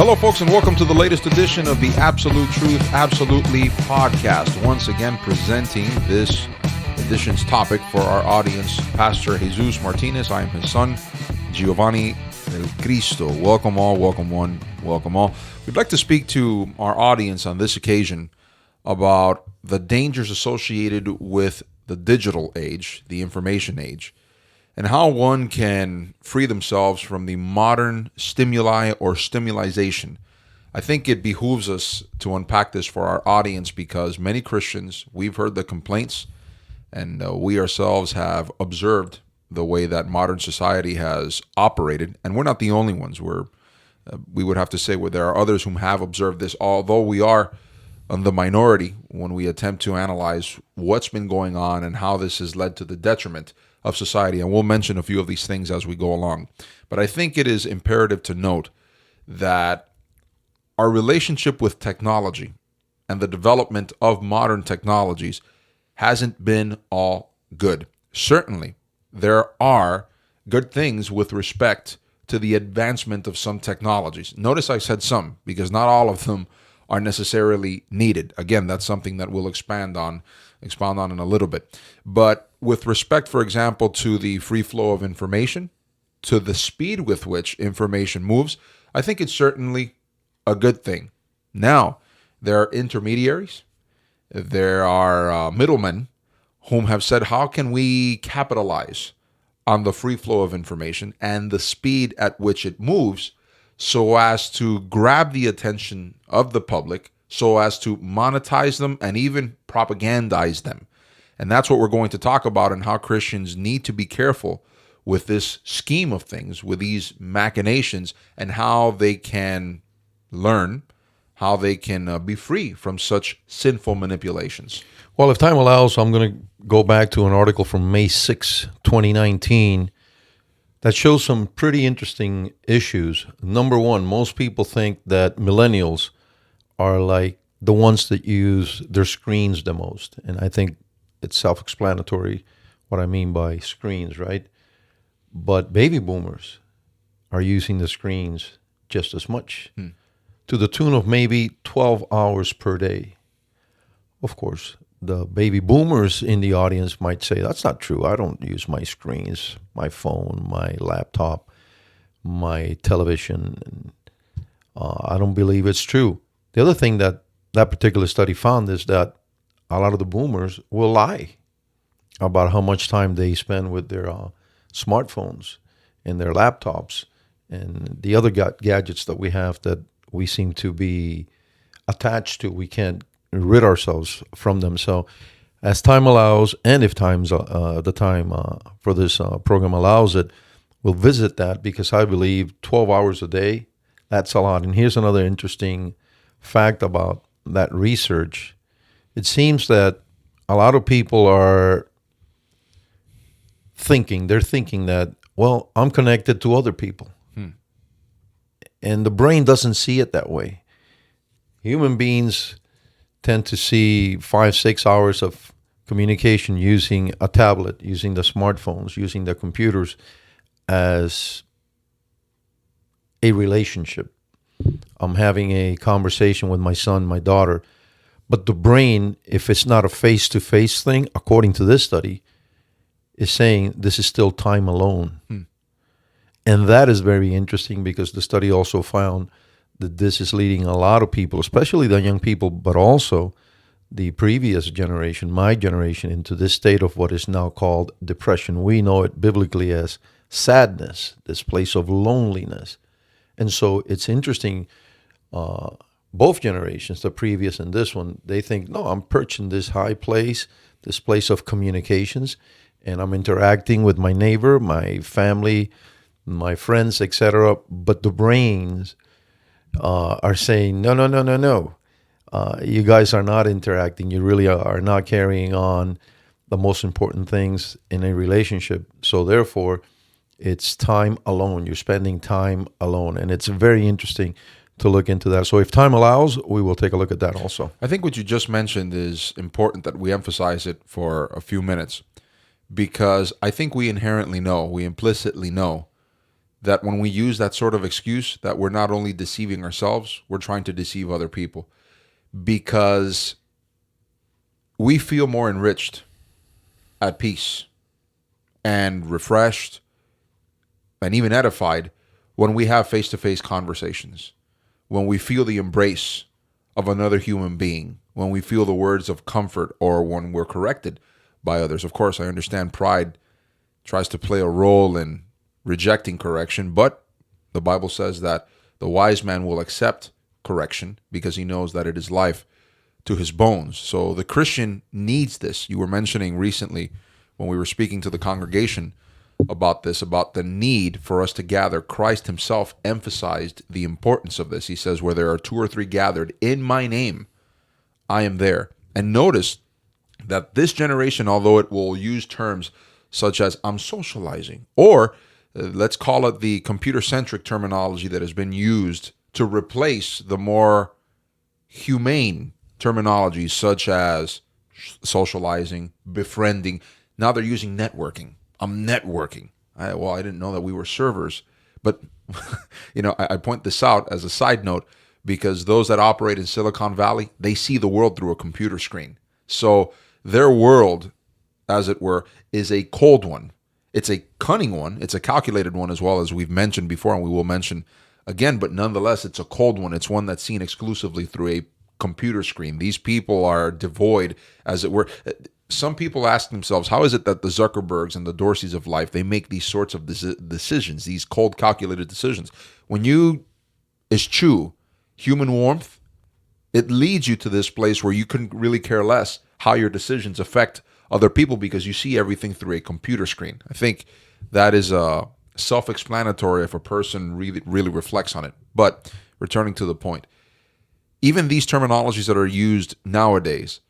Hello, folks, and welcome to the latest edition of the Absolute Truth Absolutely podcast. Once again, presenting this edition's topic for our audience, Pastor Jesus Martinez. I am his son, Giovanni El Cristo. Welcome all, welcome one, welcome all. We'd like to speak to our audience on this occasion about the dangers associated with the digital age, the information age, and how one can free themselves from the modern stimuli or stimulation. I think it behooves us to unpack this for our audience because many Christians, we've heard the complaints, and we ourselves have observed the way that modern society has operated, and we're not the only ones. We would have to say there are others whom have observed this, although we are the minority when we attempt to analyze what's been going on and how this has led to the detriment of society. And we'll mention a few of these things as we go along. But I think it is imperative to note that our relationship with technology and the development of modern technologies hasn't been all good. Certainly, there are good things with respect to the advancement of some technologies. Notice I said some, because not all of them are necessarily needed. Again, that's something that we'll expound on in a little bit. But with respect, for example, to the free flow of information, to the speed with which information moves, I think it's certainly a good thing. Now, there are intermediaries, there are middlemen whom have said, how can we capitalize on the free flow of information and the speed at which it moves so as to grab the attention of the public, so as to monetize them and even propagandize them. And that's what we're going to talk about, and how Christians need to be careful with this scheme of things, with these machinations, and how they can learn, how they can be free from such sinful manipulations. Well, if time allows, I'm going to go back to an article from May 6, 2019, that shows some pretty interesting issues. Number one, most people think that millennials are like the ones that use their screens the most. And I think it's self-explanatory what I mean by screens, right? But baby boomers are using the screens just as much, to the tune of maybe 12 hours per day. Of course, the baby boomers in the audience might say, that's not true. I don't use my screens, my phone, my laptop, my television. I don't believe it's true. The other thing that particular study found is that a lot of the boomers will lie about how much time they spend with their smartphones and their laptops and the other gadgets that we have that we seem to be attached to. We can't rid ourselves from them. So as time allows, and if the time for this program allows it, we'll visit that, because I believe 12 hours a day, that's a lot. And here's another interesting fact about that research. It seems that a lot of people are thinking that, well, I'm connected to other people. And the brain doesn't see it that way. Human beings tend to see 5-6 hours of communication using a tablet, using the smartphones, using the computers as a relationship. I'm having a conversation with my son, my daughter. But the brain, if it's not a face-to-face thing, according to this study, is saying this is still time alone. And that is very interesting, because the study also found that this is leading a lot of people, especially the young people, but also the previous generation, my generation, into this state of what is now called depression. We know it biblically as sadness, this place of loneliness. And so it's interesting, both generations, the previous and this one, they think, no, I'm perched in this high place, this place of communications, and I'm interacting with my neighbor, my family, my friends, etc. But the brains are saying, no. You guys are not interacting. You really are not carrying on the most important things in a relationship. So therefore, it's time alone. You're spending time alone. And it's very interesting to look into that. So if time allows, we will take a look at that also. I think what you just mentioned is important that we emphasize it for a few minutes, because I think we inherently know, we implicitly know that when we use that sort of excuse, that we're not only deceiving ourselves, we're trying to deceive other people, because we feel more enriched, at peace, and refreshed, and even edified when we have face-to-face conversations, when we feel the embrace of another human being, when we feel the words of comfort, or when we're corrected by others. Of course, I understand pride tries to play a role in rejecting correction, but the Bible says that the wise man will accept correction because he knows that it is life to his bones. So the Christian needs this. You were mentioning recently when we were speaking to the congregation about this, about the need for us to gather. Christ himself emphasized the importance of this. He says, where there are two or three gathered in my name, I am there. And notice that this generation, although it will use terms such as I'm socializing, or let's call it the computer-centric terminology that has been used to replace the more humane terminology such as socializing, befriending. Now they're using networking. I'm networking. I didn't know that we were servers. But, I point this out as a side note because those that operate in Silicon Valley, they see the world through a computer screen. So their world, as it were, is a cold one. It's a cunning one. It's a calculated one as well, as we've mentioned before, and we will mention again. But nonetheless, it's a cold one. It's one that's seen exclusively through a computer screen. These people are devoid, as it were. Some people ask themselves, how is it that the Zuckerbergs and the Dorseys of life, they make these sorts of decisions, these cold, calculated decisions? When you eschew human warmth, it leads you to this place where you couldn't really care less how your decisions affect other people because you see everything through a computer screen. I think that is self-explanatory if a person really reflects on it. But returning to the point, even these terminologies that are used nowadays,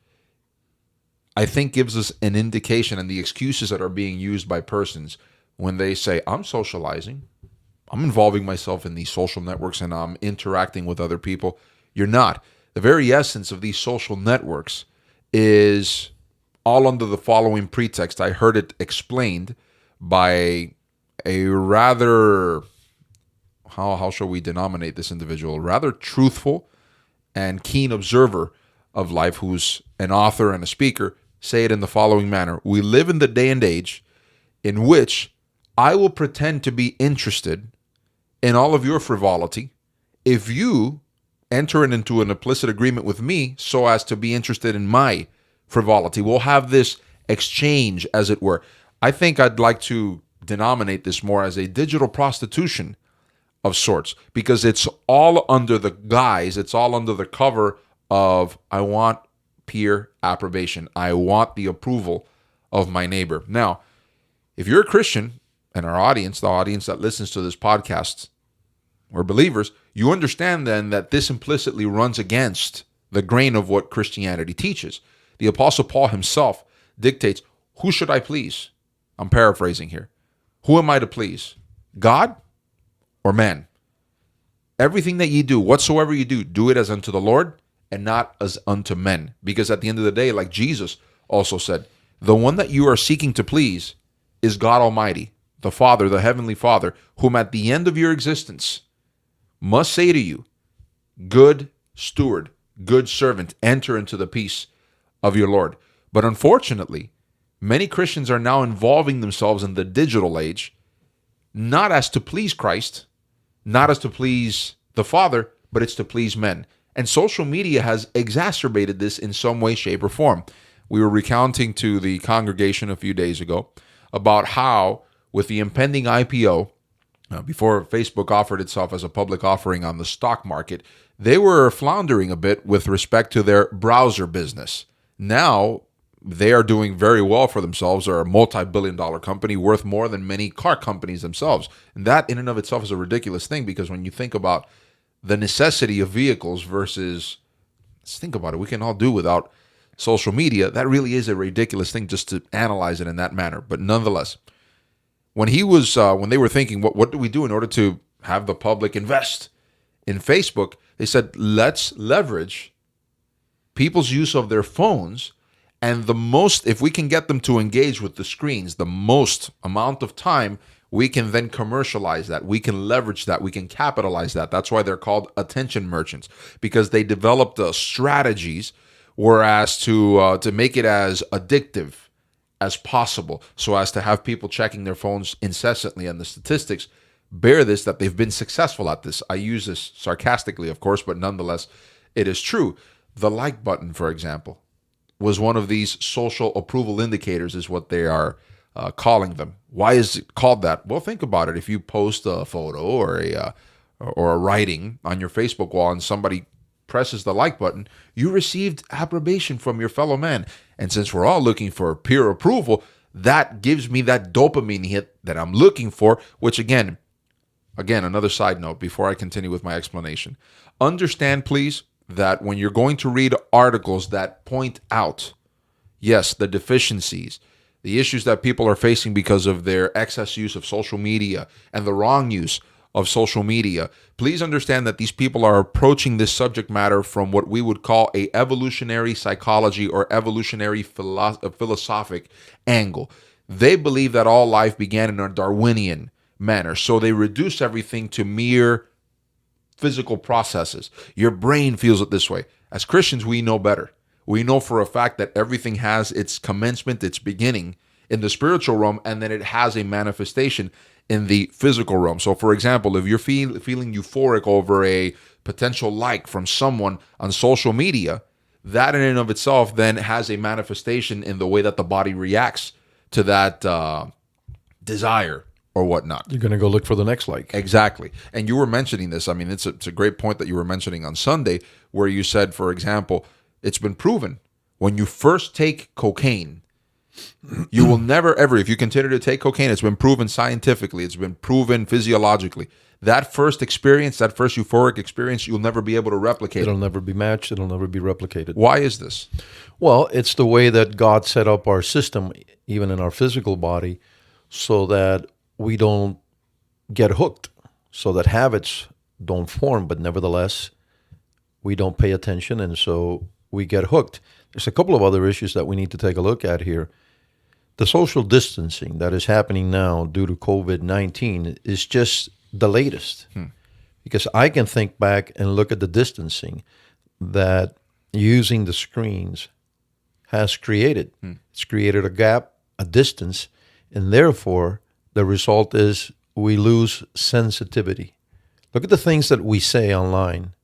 I think gives us an indication, and the excuses that are being used by persons when they say, I'm socializing, I'm involving myself in these social networks, and I'm interacting with other people. You're not. The very essence of these social networks is all under the following pretext. I heard it explained by a rather, how shall we denominate this individual, rather truthful and keen observer of life, who's an author and a speaker, say it in the following manner. We live in the day and age in which I will pretend to be interested in all of your frivolity if you enter into an implicit agreement with me so as to be interested in my frivolity. We'll have this exchange, as it were. I think I'd like to denominate this more as a digital prostitution of sorts, because it's all under the guise, it's all under the cover of I want peer approbation. I want the approval of my neighbor. Now, if you're a Christian, and our audience, the audience that listens to this podcast, or believers, you understand then that this implicitly runs against the grain of what Christianity teaches. The Apostle Paul himself dictates, who should I please? I'm paraphrasing here. Who am I to please? God or man? Everything that you do, whatsoever you do it as unto the Lord and not as unto men. Because at the end of the day, like Jesus also said, the one that you are seeking to please is God Almighty, the Father, the Heavenly Father, whom at the end of your existence must say to you, good steward, good servant, enter into the peace of your Lord. But unfortunately, many Christians are now involving themselves in the digital age, not as to please Christ, not as to please the Father, but it's to please men. And social media has exacerbated this in some way, shape, or form. We were recounting to the congregation a few days ago about how, with the impending IPO, before Facebook offered itself as a public offering on the stock market, they were floundering a bit with respect to their browser business. Now, they are doing very well for themselves. They're a multi-billion-dollar company worth more than many car companies themselves. And that in and of itself is a ridiculous thing, because when you think about the necessity of vehicles versus, let's think about it, we can all do without social media. That really is a ridiculous thing just to analyze it in that manner. But nonetheless, when they were thinking, what do we do in order to have the public invest in Facebook? They said, let's leverage people's use of their phones, and if we can get them to engage with the screens, the most amount of time we can then commercialize that. We can leverage that. We can capitalize that. That's why they're called attention merchants, because they developed strategies whereas to make it as addictive as possible, so as to have people checking their phones incessantly. And the statistics bear this, that they've been successful at this. I use this sarcastically, of course, but nonetheless, it is true. The like button, for example, was one of these social approval indicators, is what they are calling them. Why is it called that? Well, think about it. If you post a photo or a writing on your Facebook wall and somebody presses the like button, you received approbation from your fellow man. And since we're all looking for peer approval, that gives me that dopamine hit that I'm looking for, which again, another side note before I continue with my explanation. Understand, please, that when you're going to read articles that point out, yes, the deficiencies, the issues that people are facing because of their excess use of social media and the wrong use of social media, please understand that these people are approaching this subject matter from what we would call a evolutionary psychology or evolutionary philosophic angle. They believe that all life began in a Darwinian manner, so they reduce everything to mere physical processes. Your brain feels it this way. As Christians, we know better. We know for a fact that everything has its commencement, its beginning in the spiritual realm, and then it has a manifestation in the physical realm. So, for example, if you're feeling euphoric over a potential like from someone on social media, that in and of itself then has a manifestation in the way that the body reacts to that desire or whatnot. You're going to go look for the next like. Exactly. And you were mentioning this. I mean, it's a great point that you were mentioning on Sunday, where you said, for example, it's been proven when you first take cocaine, you will never, ever, if you continue to take cocaine, it's been proven scientifically, it's been proven physiologically. That first experience, that first euphoric experience, you'll never be able to replicate. It'll never be matched. It'll never be replicated. Why is this? Well, it's the way that God set up our system, even in our physical body, so that we don't get hooked, so that habits don't form, but nevertheless, we don't pay attention, and so we get hooked. There's a couple of other issues that we need to take a look at here. The social distancing that is happening now due to COVID-19 is just the latest. Because I can think back and look at the distancing that using the screens has created. It's created a gap, a distance, and therefore the result is we lose sensitivity. Look at the things that we say online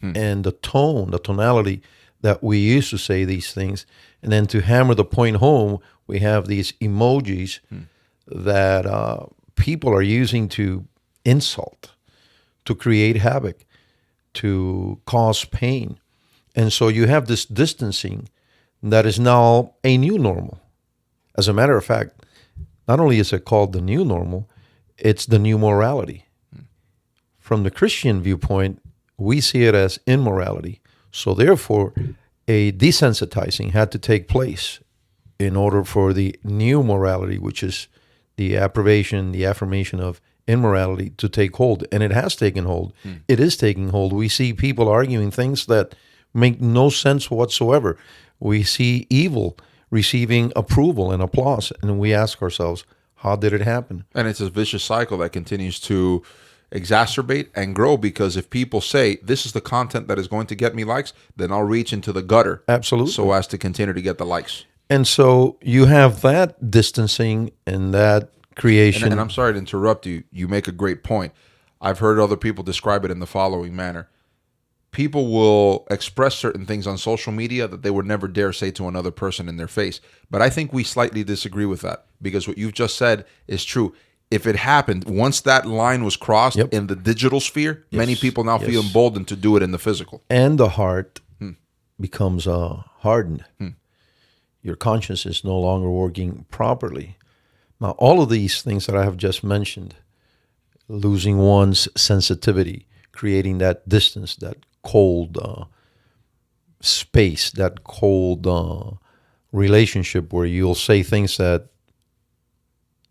and the tone, the tonality that we used to say these things. And then to hammer the point home, we have these emojis that people are using to insult, to create havoc, to cause pain. And so you have this distancing that is now a new normal. As a matter of fact, not only is it called the new normal, it's the new morality. From the Christian viewpoint, we see it as immorality. So therefore, a desensitizing had to take place in order for the new morality, which is the approbation, the affirmation of immorality, to take hold. And it has taken hold. It is taking hold. We see people arguing things that make no sense whatsoever. We see evil receiving approval and applause, and we ask ourselves, how did it happen? And it's a vicious cycle that continues to exacerbate and grow, because if people say, this is the content that is going to get me likes, then I'll reach into the gutter. Absolutely. So as to continue to get the likes. And so you have that distancing and that creation. And I'm sorry to interrupt you. You make a great point. I've heard other people describe it in the following manner. People will express certain things on social media that they would never dare say to another person in their face. But I think we slightly disagree with that, because what you've just said is true. If it happened, once that line was crossed in the digital sphere, many people now feel emboldened to do it in the physical. And the heart becomes hardened. Your conscience is no longer working properly. Now, all of these things that I have just mentioned, losing one's sensitivity, creating that distance, that cold space, that cold relationship where you'll say things that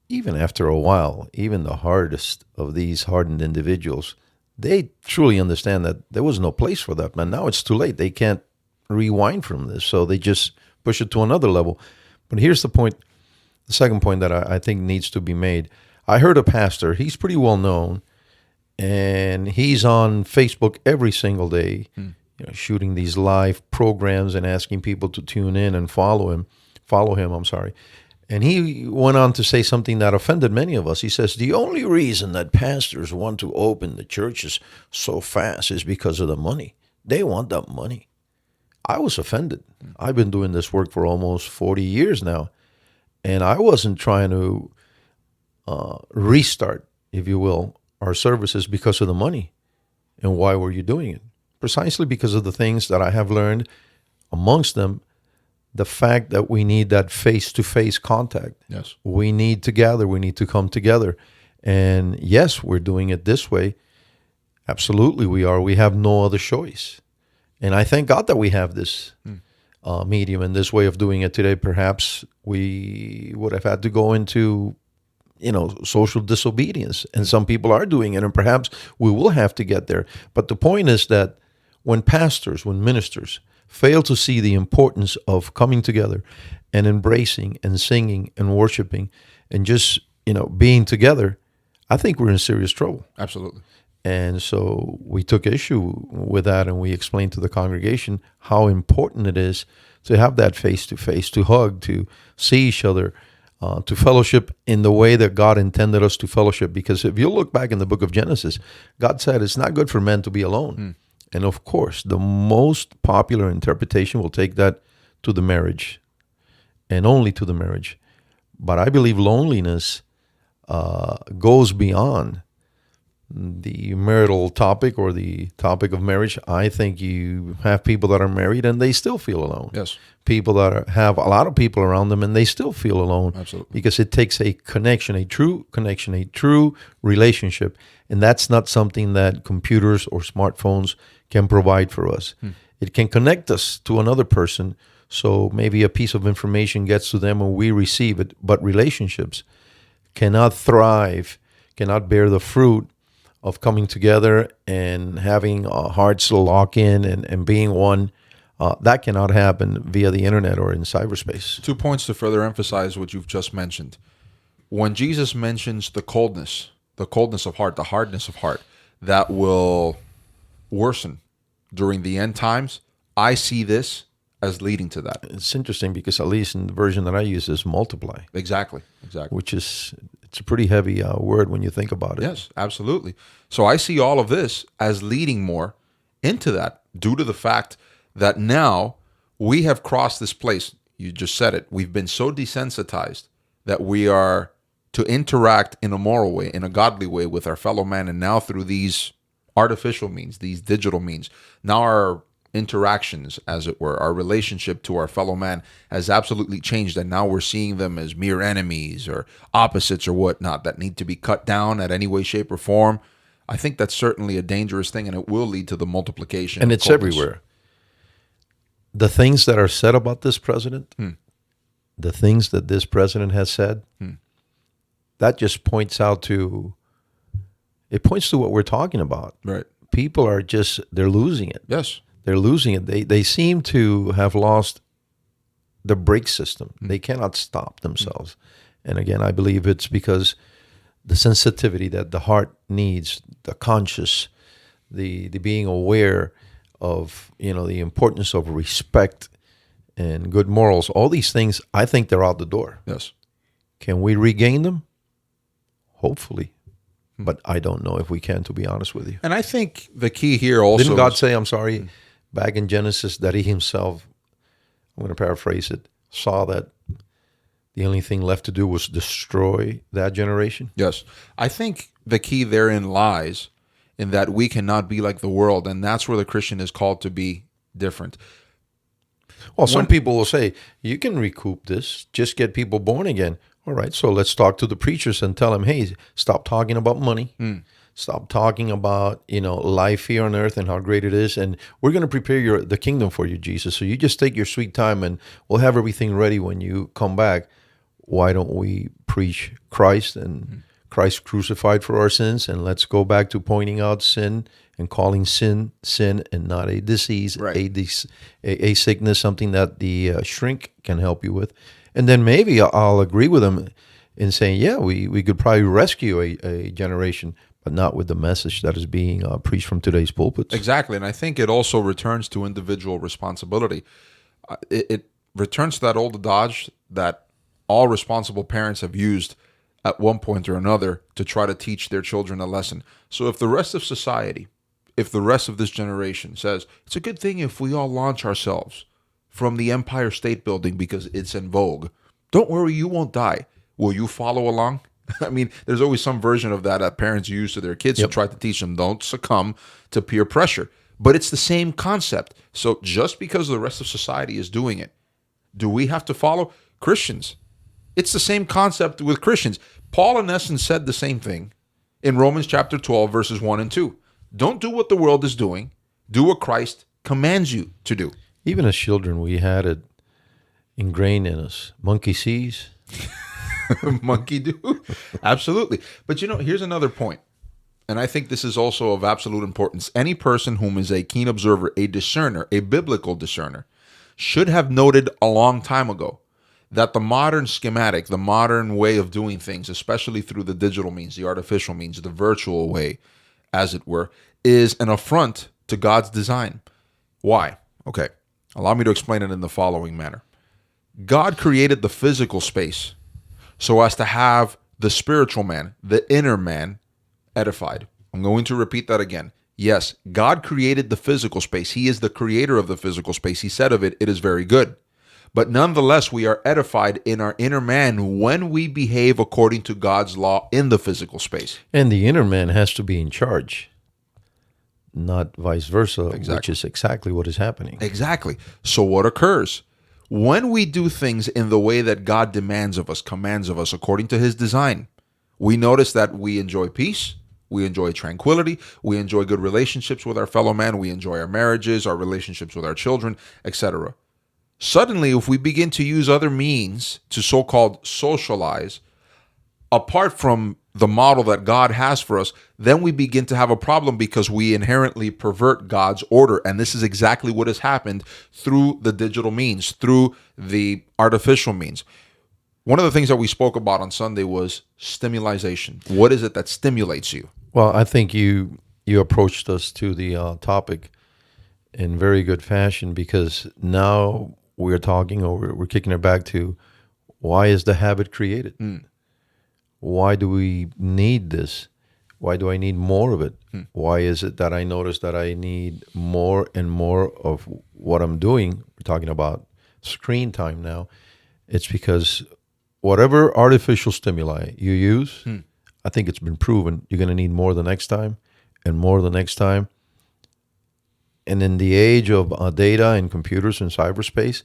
even after a while, even the hardest of these hardened individuals, they truly understand that there was no place for that. And now it's too late. They can't rewind from this. So they just push it to another level. But here's the point, the second point that I think needs to be made. I heard a pastor, he's pretty well known, and he's on Facebook every single day, shooting these live programs and asking people to tune in and follow him. I'm sorry. And he went on to say something that offended many of us. He says, the only reason that pastors want to open the churches so fast is because of the money. They want that money. I was offended. I've been doing this work for almost 40 years now, and I wasn't trying to restart, if you will, our services because of the money. And why were you doing it? Precisely because of the things that I have learned, amongst them, the fact that we need that face-to-face contact. Yes. We need to gather. We need to come together. And yes, we're doing it this way. Absolutely, we are. We have no other choice. And I thank God that we have this medium and this way of doing it today. Perhaps we would have had to go into, social disobedience. And some people are doing it, and perhaps we will have to get there. But the point is that when pastors, when ministers fail to see the importance of coming together and embracing and singing and worshiping and just, being together, I think we're in serious trouble. Absolutely. And so we took issue with that, and we explained to the congregation how important it is to have that face-to-face, to hug, to see each other, to fellowship in the way that God intended us to fellowship. Because if you look back in the book of Genesis, God said it's not good for men to be alone. And of course, the most popular interpretation will take that to the marriage, and only to the marriage. But I believe loneliness goes beyond the marital topic or the topic of marriage. I think you have people that are married and they still feel alone. Yes. People that have a lot of people around them and they still feel alone. Absolutely. Because it takes a connection, a true relationship. And that's not something that computers or smartphones can provide for us. It can connect us to another person, so maybe a piece of information gets to them and we receive it. But relationships cannot thrive, cannot bear the fruit of coming together and having hearts lock in and being one. That cannot happen via the internet or in cyberspace. 2 points to further emphasize what you've just mentioned. When Jesus mentions the coldness of heart, the hardness of heart, that will worsen during the end times, I see this as leading to that. It's interesting because at least in the version that I use is multiply. Exactly. Which is, it's a pretty heavy word when you think about it. Yes, absolutely. So I see all of this as leading more into that due to the fact that now we have crossed this place. You just said it. We've been so desensitized that we are to interact in a moral way, in a godly way with our fellow man. And now through these artificial means, these digital means, now our interactions, as it were, our relationship to our fellow man has absolutely changed. And now we're seeing them as mere enemies or opposites or whatnot that need to be cut down at any way, shape, or form. I think that's certainly a dangerous thing, and it will lead to the multiplication. And it's everywhere. The things that are said about this president, the things that this president has said, that just points to what we're talking about. Right. People are they're losing it. Yes. They're losing it. They seem to have lost the brake system. They cannot stop themselves. And again, I believe it's because the sensitivity that the heart needs, the conscious, the being aware of, the importance of respect and good morals, all these things, I think they're out the door. Yes. Can we regain them? Hopefully. But I don't know if we can, to be honest with you. And I think the key here also... Didn't God say, I'm sorry, back in Genesis, that he himself, I'm going to paraphrase it, saw that the only thing left to do was destroy that generation? Yes. I think the key therein lies in that we cannot be like the world, and that's where the Christian is called to be different. Well, some people will say, you can recoup this, just get people born again. All right, so let's talk to the preachers and tell them, hey, stop talking about money. Stop talking about, life here on earth and how great it is. And we're going to prepare the kingdom for you, Jesus. So you just take your sweet time and we'll have everything ready when you come back. Why don't we preach Christ and Christ crucified for our sins? And let's go back to pointing out sin and calling sin, and not a disease, right. a sickness, something that the shrink can help you with. And then maybe I'll agree with them. in saying, yeah, we could probably rescue a generation, but not with the message that is being preached from today's pulpits. Exactly. And I think it also returns to individual responsibility. It returns to that old adage that all responsible parents have used at one point or another to try to teach their children a lesson. So if the rest of society, if the rest of this generation says, it's a good thing if we all launch ourselves from the Empire State Building because it's in vogue, don't worry, you won't die. Will you follow along? I mean, there's always some version of that parents use to their kids to try to teach them, don't succumb to peer pressure. But it's the same concept. So just because the rest of society is doing it, do we have to follow? Christians, it's the same concept with Christians. Paul, in essence, said the same thing in Romans chapter 12, verses 1 and 2. Don't do what the world is doing. Do what Christ commands you to do. Even as children, we had it ingrained in us. Monkey sees. Monkey do. Absolutely. But here's another point. And I think this is also of absolute importance. Any person whom is a keen observer, a discerner, a biblical discerner, should have noted a long time ago that the modern schematic, the modern way of doing things, especially through the digital means, the artificial means, the virtual way, as it were, is an affront to God's design. Why? Okay. Allow me to explain it in the following manner. God created the physical space so as to have the spiritual man, the inner man, edified. I'm going to repeat that again. Yes, God created the physical space. He is the creator of the physical space. He said of it, it is very good. But nonetheless, we are edified in our inner man when we behave according to God's law in the physical space. And the inner man has to be in charge, not vice versa, Exactly. which is exactly what is happening. Exactly. So what occurs? When we do things in the way that God demands of us, commands of us, according to his design, we notice that we enjoy peace, we enjoy tranquility, we enjoy good relationships with our fellow man, we enjoy our marriages, our relationships with our children, etc. Suddenly, if we begin to use other means to so-called socialize, apart from the model that God has for us, then we begin to have a problem because we inherently pervert God's order. And this is exactly what has happened through the digital means, through the artificial means. One of the things that we spoke about on Sunday was stimulation. What is it that stimulates you? Well, I think you approached us to the topic in very good fashion, because now we're talking, or we're kicking it back to, why is the habit created? Why do we need this? Why do I need more of it? Why is it that I notice that I need more and more of what I'm doing? We're talking about screen time now. It's because whatever artificial stimuli you use, I think it's been proven you're going to need more the next time and more the next time. And in the age of data and computers and cyberspace,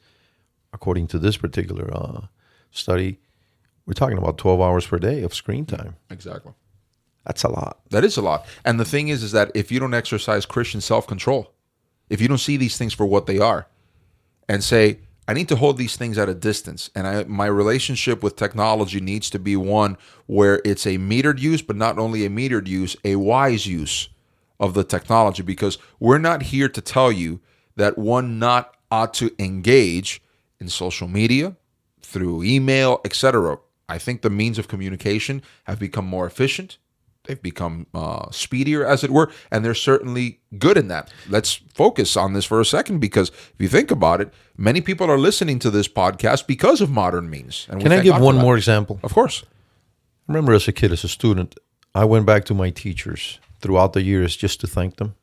according to this particular study, we're talking about 12 hours per day of screen time. Exactly. That's a lot. That is a lot. And the thing is that if you don't exercise Christian self-control, if you don't see these things for what they are and say, I need to hold these things at a distance, and my relationship with technology needs to be one where it's a metered use, but not only a metered use, a wise use of the technology, because we're not here to tell you that one not ought to engage in social media, through email, etc. I think the means of communication have become more efficient. They've become speedier, as it were, and they're certainly good in that. Let's focus on this for a second, because if you think about it, many people are listening to this podcast because of modern means. And Can I give one more example? Of course. I remember as a kid, as a student, I went back to my teachers throughout the years just to thank them,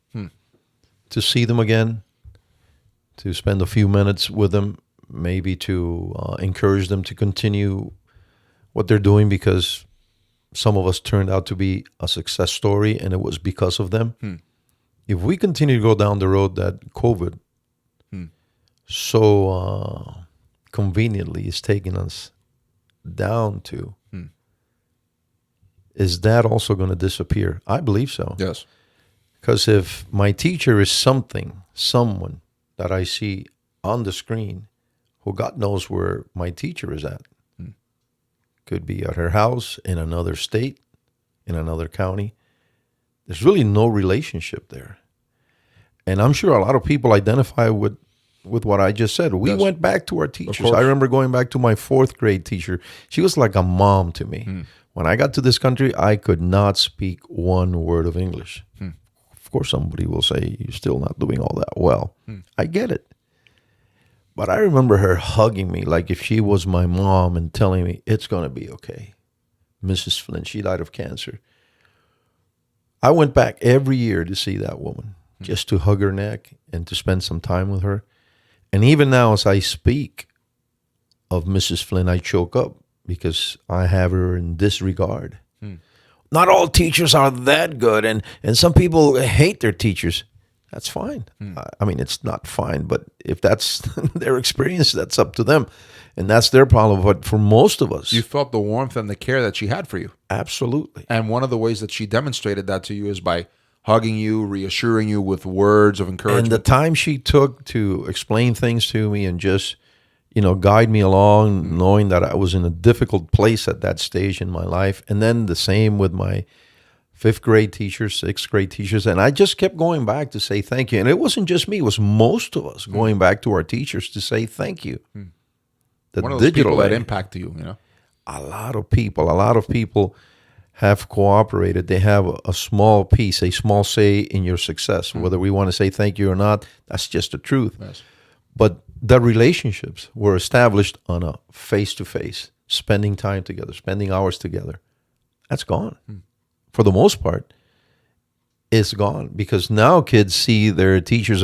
to see them again, to spend a few minutes with them, maybe to encourage them to continue what they're doing, because some of us turned out to be a success story, and it was because of them. If we continue to go down the road that COVID so conveniently is taking us down to, is that also going to disappear? I believe so. Yes. Because if my teacher is someone that I see on the screen, who God knows where my teacher is at. Could be at her house, in another state, in another county. There's really no relationship there. And I'm sure a lot of people identify with with what I just said. We Yes. went back to our teachers. course. I remember going back to my 4th grade teacher. She was like a mom to me. When I got to this country, I could not speak one word of English. Of course, somebody will say, you're still not doing all that well. I get it. But I remember her hugging me like if she was my mom and telling me, it's going to be okay. Mrs. Flynn, she died of cancer. I went back every year to see that woman, just to hug her neck and to spend some time with her. And even now, as I speak of Mrs. Flynn, I choke up because I have her in disregard. Not all teachers are that good, and some people hate their teachers. That's fine. I mean, it's not fine, but if that's their experience, that's up to them. And that's their problem. But for most of us, You felt the warmth and the care that she had for you. absolutely. And one of the ways that she demonstrated that to you is by hugging you, reassuring you with words of And encouragement. the time she took to explain things to me and just, guide me along, knowing that I was in a difficult place at that stage in my life. And then the same with my 5th grade teachers, 6th grade teachers. And I just kept going back to say thank you. And it wasn't just me, it was most of us going back to our teachers to say thank you. The One of those people that age, impact you, a lot of people have cooperated. They have a small piece, a small say in your success. Whether we want to say thank you or not, that's just the truth. Yes. But the relationships were established on a face-to-face, spending time together, spending hours together. That's gone. For the most part, it's gone because now kids see their teachers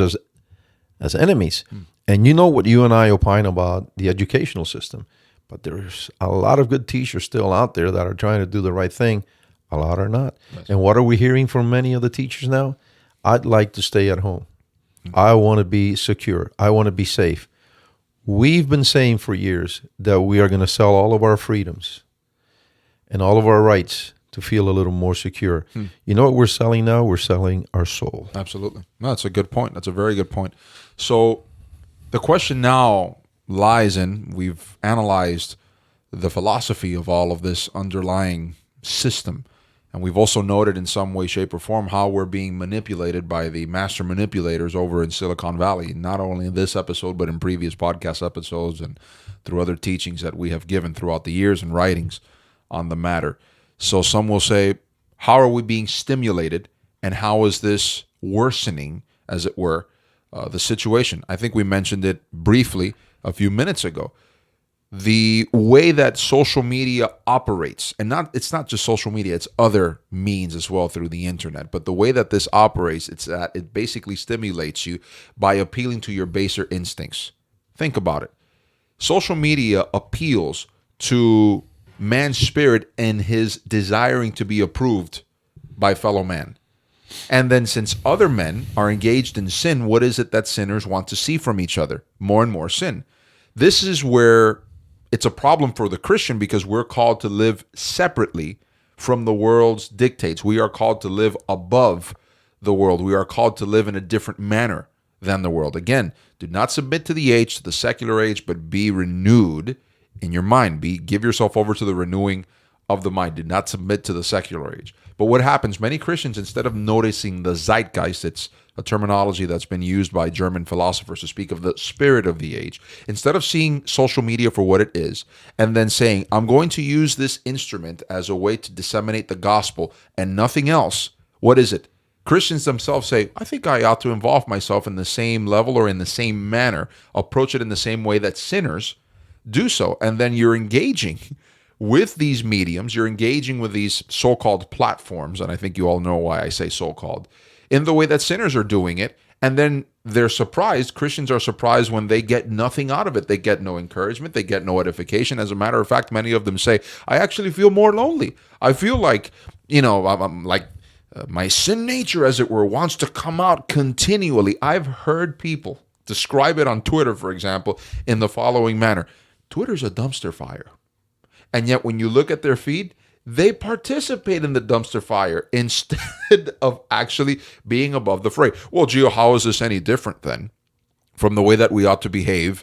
as enemies. And you know what you and I opine about the educational system. But there's a lot of good teachers still out there that are trying to do the right thing. A lot are not. Yes. And what are we hearing from many of the teachers now? I'd like to stay at home. I want to be secure. I want to be safe. We've been saying for years that we are going to sell all of our freedoms and all of our rights to feel a little more secure. You know what we're selling now? We're selling our soul. Absolutely. No, that's a good point. That's a very good point. So the question now lies in, we've analyzed the philosophy of all of this underlying system. And we've also noted in some way, shape, or form how we're being manipulated by the master manipulators over in Silicon Valley, not only in this episode, but in previous podcast episodes and through other teachings that we have given throughout the years and writings on the matter. So some will say, how are we being stimulated and how is this worsening, as it were, the situation? I think we mentioned it briefly a few minutes ago. The way that social media operates, and it's not just social media, it's other means as well through the internet, but the way that this operates, it's that it basically stimulates you by appealing to your baser instincts. Think about it. Social media appeals to man's spirit and his desiring to be approved by fellow man. And then since other men are engaged in sin, what is it that sinners want to see from each other? More and more sin. This is where it's a problem for the Christian because we're called to live separately from the world's dictates. We are called to live above the world. We are called to live in a different manner than the world. Again, do not submit to the age, to the secular age, but be renewed in your mind. Give yourself over to the renewing of the mind. Do not submit to the secular age. But what happens, many Christians, instead of noticing the zeitgeist, it's a terminology that's been used by German philosophers to speak of the spirit of the age, instead of seeing social media for what it is, and then saying, I'm going to use this instrument as a way to disseminate the gospel and nothing else, what is it? Christians themselves say, I think I ought to involve myself in the same level or in the same manner, approach it in the same way that sinners do so. And then you're engaging with these mediums, you're engaging with these so-called platforms, and I think you all know why I say so-called, in the way that sinners are doing it, and then they're surprised, Christians are surprised when they get nothing out of it. They get no encouragement, they get no edification. As a matter of fact, many of them say, I actually feel more lonely. I feel like, I'm like, my sin nature, as it were, wants to come out continually. I've heard people describe it on Twitter, for example, in the following manner. Twitter's a dumpster fire. And yet when you look at their feed, they participate in the dumpster fire instead of actually being above the fray. Well, Gio, how is this any different then from the way that we ought to behave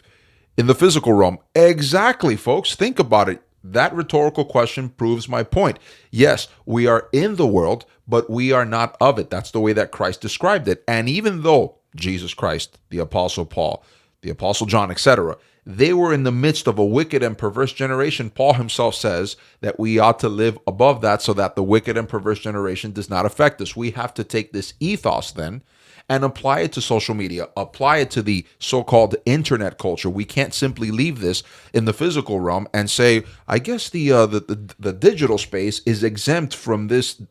in the physical realm? Exactly, folks. Think about it. That rhetorical question proves my point. Yes, we are in the world, but we are not of it. That's the way that Christ described it. And even though Jesus Christ, the Apostle Paul, the Apostle John, etc., they were in the midst of a wicked and perverse generation. Paul himself says that we ought to live above that so that the wicked and perverse generation does not affect us. We have to take this ethos then and apply it to social media, apply it to the so-called internet culture. We can't simply leave this in the physical realm and say, I guess the digital space is exempt from this,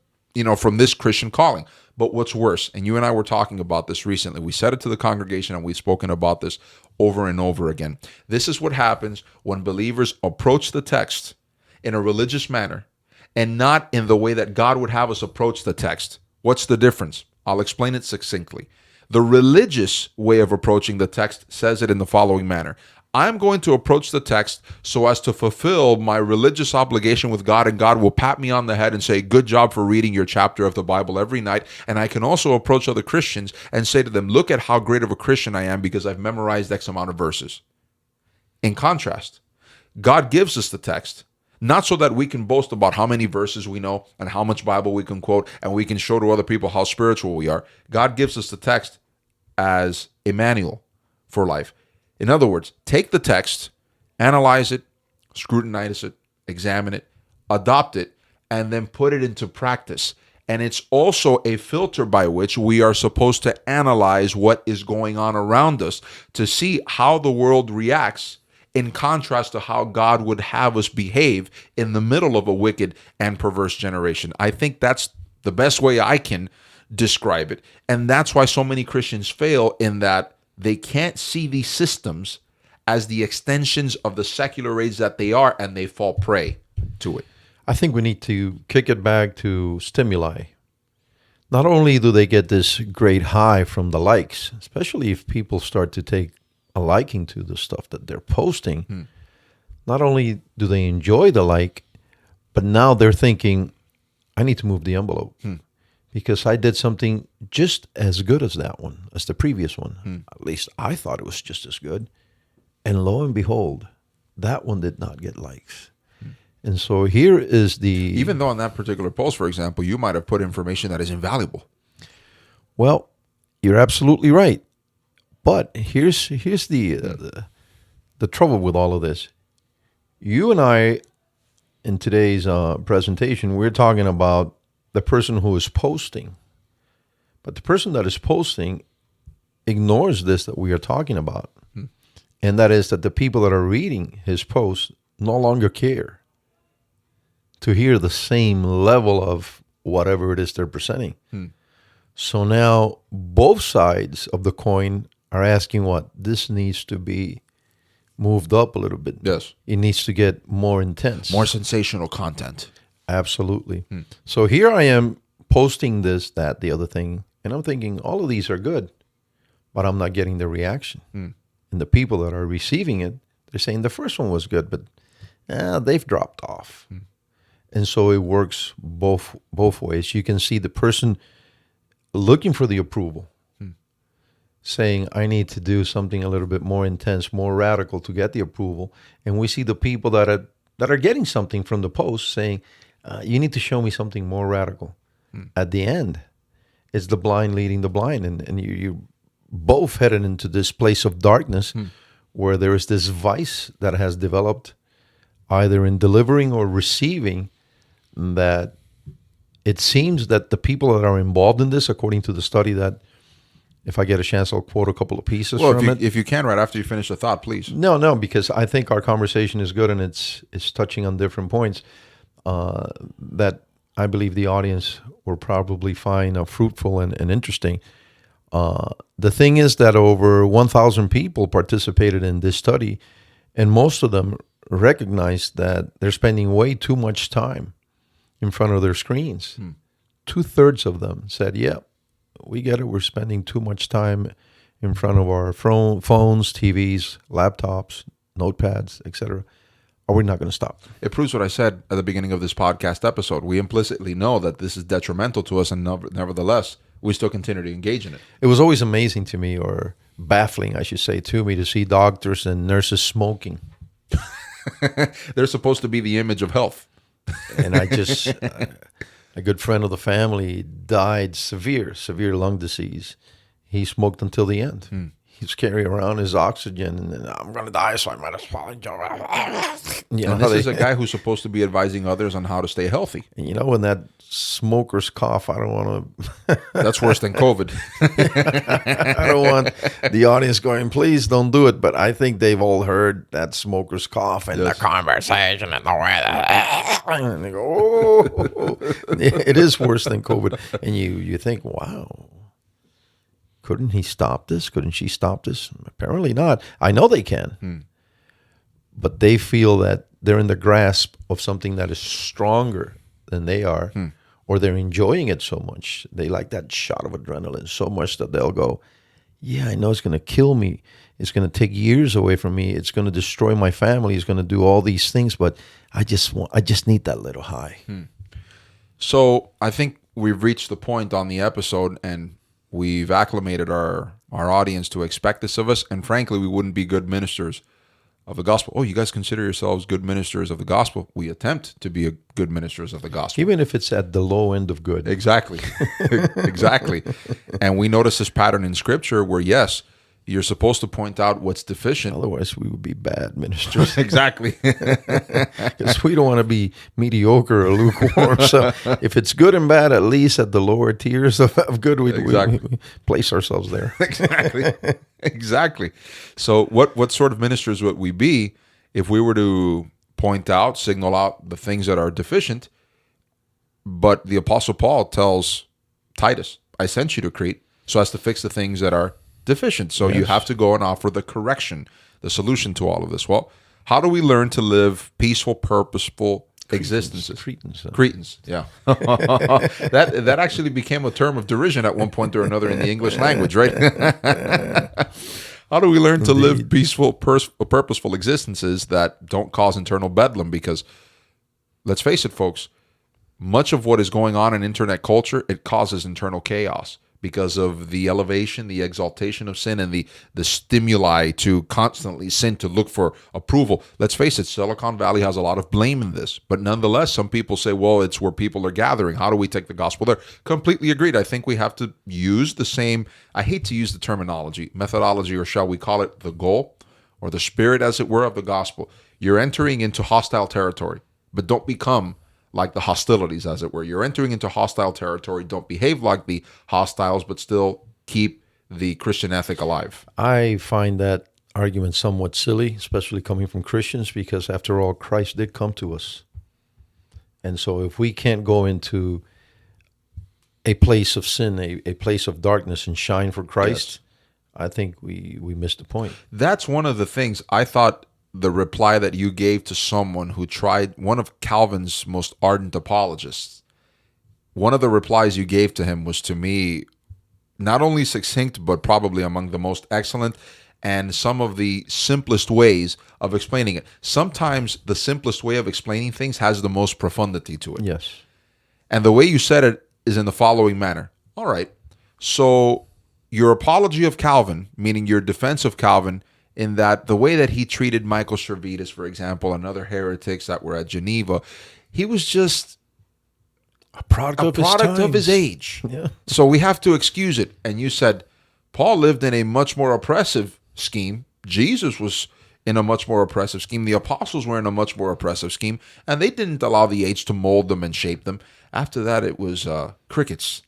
from this Christian calling. But what's worse, and you and I were talking about this recently, we said it to the congregation and we've spoken about this over and over again. This is what happens when believers approach the text in a religious manner and not in the way that God would have us approach the text. What's the difference? I'll explain it succinctly. The religious way of approaching the text says it in the following manner. I'm going to approach the text so as to fulfill my religious obligation with God, and God will pat me on the head and say, good job for reading your chapter of the Bible every night. And I can also approach other Christians and say to them, look at how great of a Christian I am because I've memorized X amount of verses. In contrast, God gives us the text, not so that we can boast about how many verses we know and how much Bible we can quote and we can show to other people how spiritual we are. God gives us the text as a manual for life. In other words, take the text, analyze it, scrutinize it, examine it, adopt it, and then put it into practice. And it's also a filter by which we are supposed to analyze what is going on around us to see how the world reacts in contrast to how God would have us behave in the middle of a wicked and perverse generation. I think that's the best way I can describe it. And that's why so many Christians fail, in that they can't see these systems as the extensions of the secular age that they are, and they fall prey to it. I think we need to kick it back to stimuli. Not only do they get this great high from the likes, especially if people start to take a liking to the stuff that they're posting, not only do they enjoy the like, but now they're thinking, I need to move the envelope because I did something just as good as that one, as the previous one. At least I thought it was just as good. And lo and behold, that one did not get likes. And so here is the... Even though on that particular post, for example, you might have put information that is invaluable. Well, you're absolutely right. But here's the trouble with all of this. You and I, in today's presentation, we're talking about the person who is posting. But the person that is posting ignores this that we are talking about. And that is that the people that are reading his post no longer care to hear the same level of whatever it is they're presenting. So now both sides of the coin are asking what? This needs to be moved up a little bit. Yes. It needs to get more intense. More sensational content. Absolutely. So here I am posting this, that, the other thing, and I'm thinking all of these are good, but I'm not getting the reaction. And the people that are receiving it, they're saying the first one was good, but they've dropped off. And so it works both ways. You can see the person looking for the approval, saying, I need to do something a little bit more intense, more radical to get the approval. And we see the people that are getting something from the post saying, you need to show me something more radical. At the end, it's the blind leading the blind. And you both headed into this place of darkness where there is this vice that has developed either in delivering or receiving, that it seems that the people that are involved in this, according to the study that, if I get a chance, I'll quote a couple of pieces from it. If you can, right after you finish the thought, please. No, because I think our conversation is good and it's touching on different points that I believe the audience will probably find fruitful and interesting. The thing is that over 1,000 people participated in this study, and most of them recognized that they're spending way too much time in front of their screens. 2/3 of them said, yeah, we get it. We're spending too much time in front of our phones, TVs, laptops, notepads, etc. Are we not going to stop? It proves what I said at the beginning of this podcast episode. We implicitly know that this is detrimental to us, and nevertheless, we still continue to engage in it. It was always amazing to me, or baffling, I should say, to me, to see doctors and nurses smoking. They're supposed to be the image of health. And I just, a good friend of the family died severe lung disease. He smoked until the end. He's carrying around his oxygen, and then I'm going to die, so I might as well enjoy it. You know, And this is a guy who's supposed to be advising others on how to stay healthy. and you know, when that smoker's cough, I don't want to. That's worse than COVID. I don't want the audience going, please don't do it. But I think they've all heard that smoker's cough and Yes. the conversation and the way and they go, oh, it is worse than COVID. And you think, wow, couldn't he stop this? Couldn't she stop this? Apparently not. I know they can. But they feel that they're in the grasp of something that is stronger than they are, or they're enjoying it so much. They like that shot of adrenaline so much that they'll go, yeah, I know it's going to kill me. It's going to take years away from me. It's going to destroy my family. It's going to do all these things, but I just need that little high. So I think we've reached the point on the episode, and we've acclimated our audience to expect this of us. And frankly, we wouldn't be good ministers of the gospel. Oh, you guys consider yourselves good ministers of the gospel? We attempt to be good ministers of the gospel. Even if it's at the low end of good. Exactly. Exactly. And we notice this pattern in Scripture where, yes, you're supposed to point out what's deficient. Otherwise, we would be bad ministers. Exactly. Because we don't want to be mediocre or lukewarm. So if it's good and bad, at least at the lower tiers of good, we place ourselves there. Exactly. Exactly. So what sort of ministers would we be if we were to point out, signal out the things that are deficient? But the Apostle Paul tells Titus, I sent you to Crete so as to fix the things that are deficient. So you have to go and offer the correction, the solution to all of this. Well, how do we learn to live peaceful, purposeful existences? Cretans, yeah. that actually became a term of derision at one point or another in the English language, right? How do we learn to live peaceful, purposeful existences that don't cause internal bedlam? Because let's face it, folks, much of what is going on in internet culture, it causes internal chaos because of the elevation, the exaltation of sin, and the stimuli to constantly sin, to look for approval. Let's face it, Silicon Valley has a lot of blame in this. But nonetheless, some people say, well, it's where people are gathering. How do we take the gospel there? Completely agreed. I think we have to use the same, I hate to use the terminology, methodology, or shall we call it the goal, or the spirit, as it were, of the gospel. You're entering into hostile territory, but don't become like the hostilities, as it were. You're entering into hostile territory. Don't behave like the hostiles, but still keep the Christian ethic alive. I find that argument somewhat silly, especially coming from Christians, because after all, Christ did come to us. And so if we can't go into a place of sin, a place of darkness, and shine for Christ, I think we missed the point. That's one of the things I thought the reply that you gave to someone who tried, one of Calvin's most ardent apologists, one of the replies you gave to him was, to me, not only succinct, but probably among the most excellent and some of the simplest ways of explaining it. Sometimes the simplest way of explaining things has the most profundity to it. Yes. And the way you said it is in the following manner. All right, so your apology of Calvin, meaning your defense of Calvin, in that the way that he treated Michael Servetus, for example, and other heretics that were at Geneva, he was just a product of his age. Yeah. So we have to excuse it. And you said Paul lived in a much more oppressive scheme. Jesus was in a much more oppressive scheme. The apostles were in a much more oppressive scheme, and they didn't allow the age to mold them and shape them. After that, it was crickets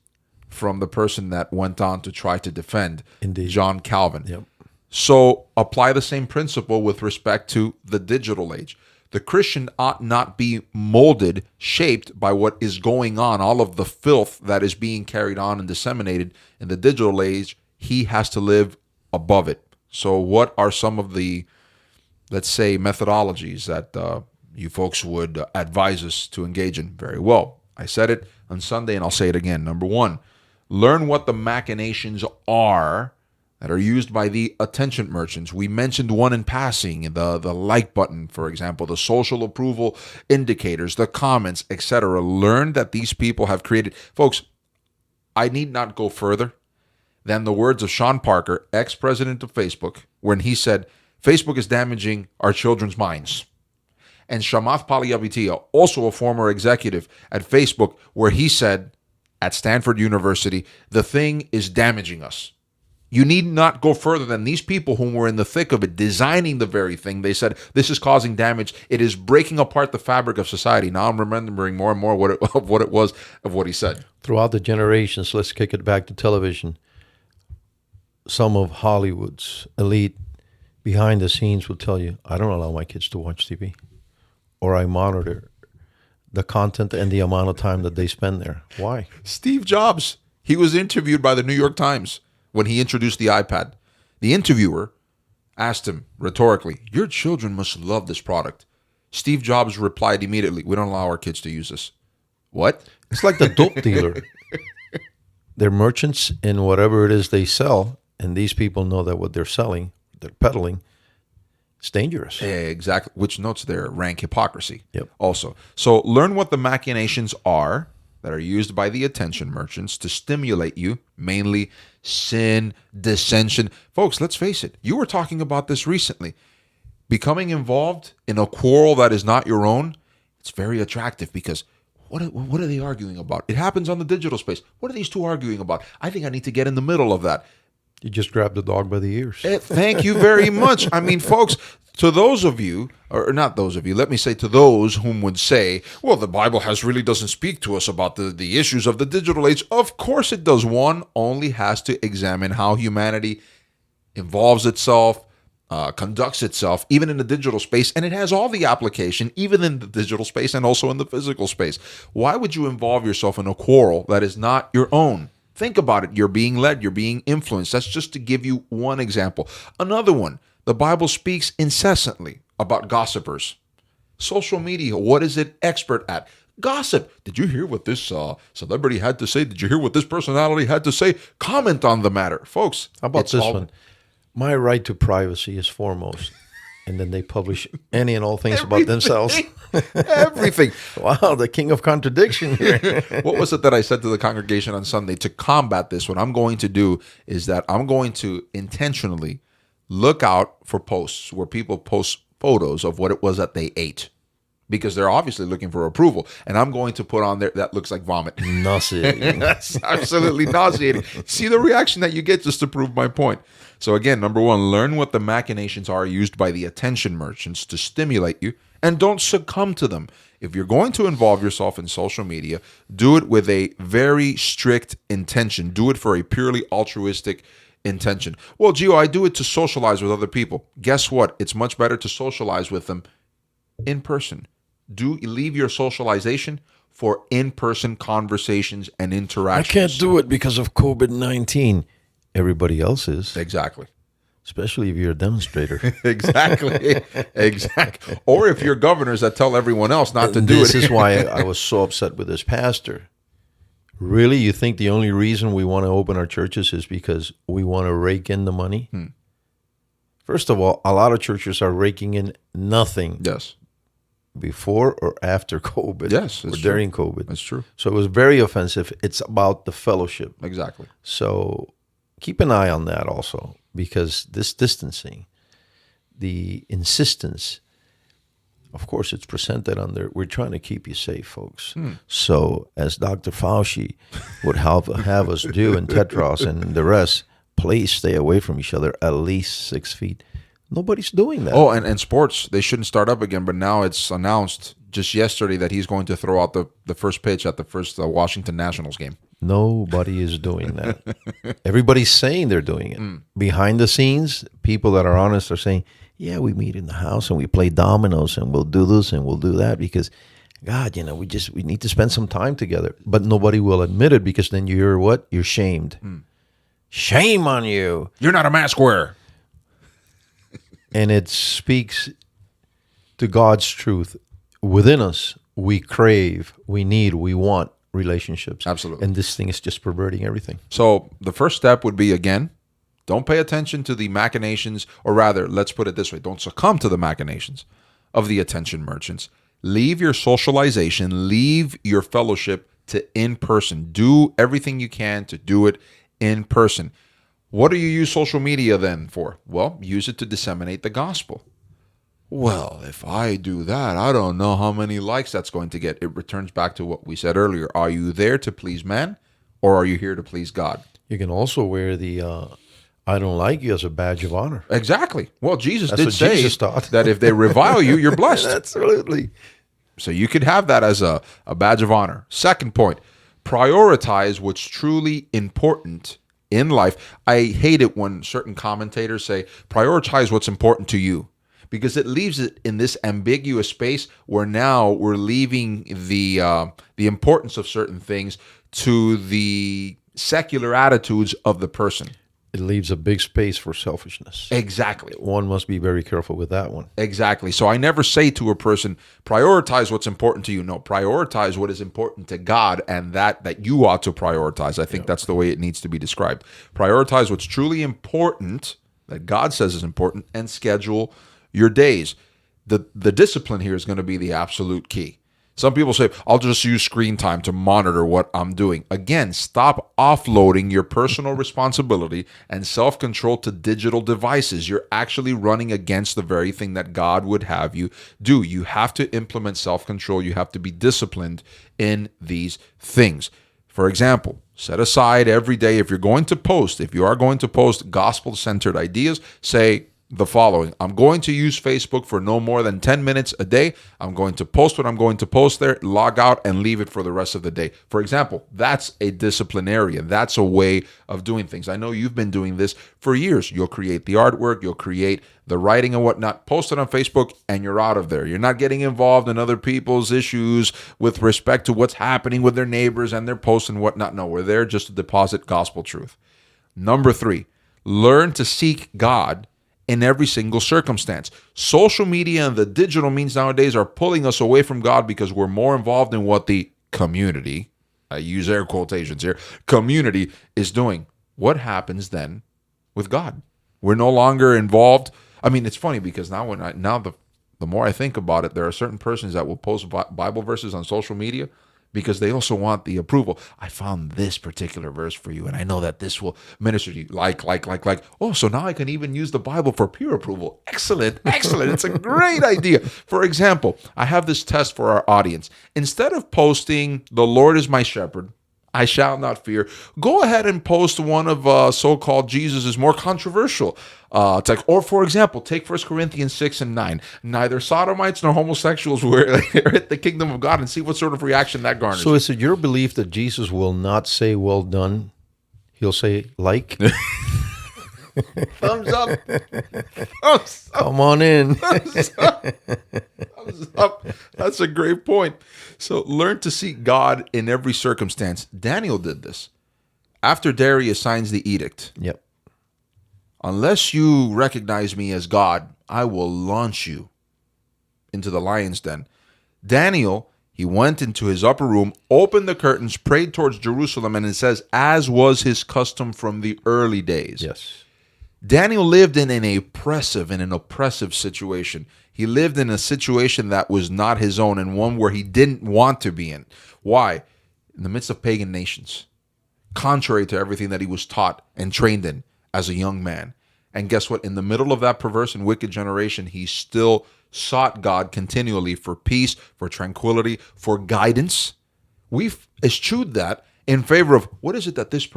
from the person that went on to try to defend John Calvin. Yep. So apply the same principle with respect to the digital age. The Christian ought not be molded, shaped by what is going on, all of the filth that is being carried on and disseminated in the digital age. He has to live above it. So what are some of the, let's say, methodologies that you folks would advise us to engage in? Very well. I said it on Sunday, and I'll say it again. Number one, learn what the machinations are that are used by the attention merchants. We mentioned one in passing, the like button, for example, the social approval indicators, the comments, etc. Learn that these people have created. Folks, I need not go further than the words of Sean Parker, ex-president of Facebook, when he said, Facebook is damaging our children's minds. And Shamath Palihapitiya, also a former executive at Facebook, where he said at Stanford University, the thing is damaging us. You need not go further than these people whom were in the thick of it, designing the very thing. They said, this is causing damage. It is breaking apart the fabric of society. Now I'm remembering more and more of what he said. Throughout the generations, let's kick it back to television. Some of Hollywood's elite behind the scenes will tell you, I don't allow my kids to watch TV, or I monitor the content and the amount of time that they spend there. Why? Steve Jobs, he was interviewed by the New York Times when he introduced the iPad. The interviewer asked him rhetorically, your children must love this product. Steve Jobs replied immediately, we don't allow our kids to use this. What? It's like the dope dealer. They're merchants in whatever it is they sell, and these people know that what they're selling, they're peddling, it's dangerous. Yeah, exactly. Which notes their rank hypocrisy. Yep. Also. So learn what the machinations are that are used by the attention merchants to stimulate you, mainly sin, dissension. Folks, let's face it. You were talking about this recently. Becoming involved in a quarrel that is not your own, it's very attractive because what are they arguing about? It happens on the digital space. What are these two arguing about? I think I need to get in the middle of that. You just grab the dog by the ears. Thank you very much. I mean, folks, to those of you, or not those of you, let me say to those whom would say, well, the Bible really doesn't speak to us about the issues of the digital age. Of course it does. One only has to examine how humanity involves itself, conducts itself, even in the digital space, and it has all the application, even in the digital space and also in the physical space. Why would you involve yourself in a quarrel that is not your own? Think about it. You're being led. You're being influenced. That's just to give you one example. Another one, the Bible speaks incessantly about gossipers. Social media, what is it expert at? Gossip. Did you hear what this celebrity had to say? Did you hear what this personality had to say? Comment on the matter. Folks, how about this one? My right to privacy is foremost. And then they publish any and all things about themselves. Everything. Wow, the king of contradiction here. What was it that I said to the congregation on Sunday? To combat this, what I'm going to do is that I'm going to intentionally look out for posts where people post photos of what it was that they ate, because they're obviously looking for approval. And I'm going to put on there that looks like vomit. Nauseating. That's absolutely nauseating. See the reaction that you get just to prove my point. So again, number one, learn what the machinations are used by the attention merchants to stimulate you, and don't succumb to them. If you're going to involve yourself in social media, do it with a very strict intention. Do it for a purely altruistic intention. Well, Gio, I do it to socialize with other people. Guess what? It's much better to socialize with them in person. Leave your socialization for in-person conversations and interactions. I can't do it because of COVID-19. Everybody else is. Exactly. Especially if you're a demonstrator. Exactly. Or if you're governors that tell everyone else not to do it. This is why I was so upset with this pastor. Really? You think the only reason we want to open our churches is because we want to rake in the money? First of all, a lot of churches are raking in nothing. Yes. Before or after COVID. Yes. Or during COVID. That's true. So it was very offensive. It's about the fellowship. Exactly. So keep an eye on that also, because this distancing, the insistence, of course, it's presented under, we're trying to keep you safe, folks. So as Dr. Fauci would have us do, and Tedros and the rest, please stay away from each other at least 6 feet. Nobody's doing that. Oh, and sports, they shouldn't start up again, but now it's announced just yesterday that he's going to throw out the first pitch at the first Washington Nationals game. Nobody is doing that. Everybody's saying they're doing it. Behind the scenes, people that are honest are saying, yeah, we meet in the house and we play dominoes and we'll do this and we'll do that because, God, we need to spend some time together. But nobody will admit it, because then you're what? You're shamed. Shame on you. You're not a mask wearer. And it speaks to God's truth. Within us, we crave, we need, we want relationships. Absolutely. And this thing is just perverting everything. So the first step would be, again, don't pay attention to the machinations, or rather, let's put it this way, don't succumb to the machinations of the attention merchants. Leave your socialization, leave your fellowship to in person. Do everything you can to do it in person. What do you use social media then for? Well, use it to disseminate the gospel. Well, if I do that, I don't know how many likes that's going to get. It returns back to what we said earlier. Are you there to please man, or are you here to please God? You can also wear the I don't like you as a badge of honor. Exactly. Well, Jesus That's did what say Jesus taught. that if they revile you, you're blessed. Absolutely. So you could have that as a badge of honor. Second point, prioritize what's truly important in life. I hate it when certain commentators say, prioritize what's important to you, because it leaves it in this ambiguous space where now we're leaving the importance of certain things to the secular attitudes of the person. It leaves a big space for selfishness. Exactly. One must be very careful with that one. Exactly. So I never say to a person, prioritize what's important to you. No, prioritize what is important to God, and that you ought to prioritize. I think that's the way it needs to be described. Prioritize what's truly important, that God says is important, and schedule your days. The discipline here is going to be the absolute key. Some people say, I'll just use screen time to monitor what I'm doing. Again, stop offloading your personal responsibility and self-control to digital devices. You're actually running against the very thing that God would have you do. You have to implement self-control. You have to be disciplined in these things. For example, set aside every day, if you are going to post gospel-centered ideas, say the following: I'm going to use Facebook for no more than 10 minutes a day. I'm going to post what I'm going to post there, log out, and leave it for the rest of the day. For example, that's a disciplinarian. That's a way of doing things. I know you've been doing this for years. You'll create the artwork, you'll create the writing and whatnot, post it on Facebook, and you're out of there. You're not getting involved in other people's issues with respect to what's happening with their neighbors and their posts and whatnot. No, we're there just to deposit gospel truth. Number 3, learn to seek God in every single circumstance. Social media and the digital means nowadays are pulling us away from God because we're more involved in what the community, I use air quotations here, community is doing. What happens then with God? We're no longer involved. I mean, it's funny because the more I think about it, there are certain persons that will post Bible verses on social media because they also want the approval. I found this particular verse for you, and I know that this will minister to you. Like. Oh, so now I can even use the Bible for peer approval. Excellent. It's a great idea. For example, I have this test for our audience. Instead of posting, "The Lord is my shepherd, I shall not fear," go ahead and post one of so-called Jesus is more controversial. Or, for example, take 1 Corinthians 6 and 9. Neither sodomites nor homosexuals will inherit the kingdom of God, and see what sort of reaction that garners. So is it your belief that Jesus will not say, "Well done"? He'll say, "Like"? Thumbs up. Come on in. Thumbs up. That's a great point. So learn to seek God in every circumstance. Daniel did this. After Darius signs the edict, Yep. unless you recognize me as God, I will launch you into the lion's den. Daniel, he went into his upper room, opened the curtains, prayed towards Jerusalem, and it says, as was his custom from the early days. Yes. Daniel lived in an oppressive situation. He lived in a situation that was not his own, and one where he didn't want to be in. Why? In the midst of pagan nations, contrary to everything that he was taught and trained in as a young man. And guess what? In the middle of that perverse and wicked generation, he still sought God continually for peace, for tranquility, for guidance. We've eschewed that in favor of, what is it that this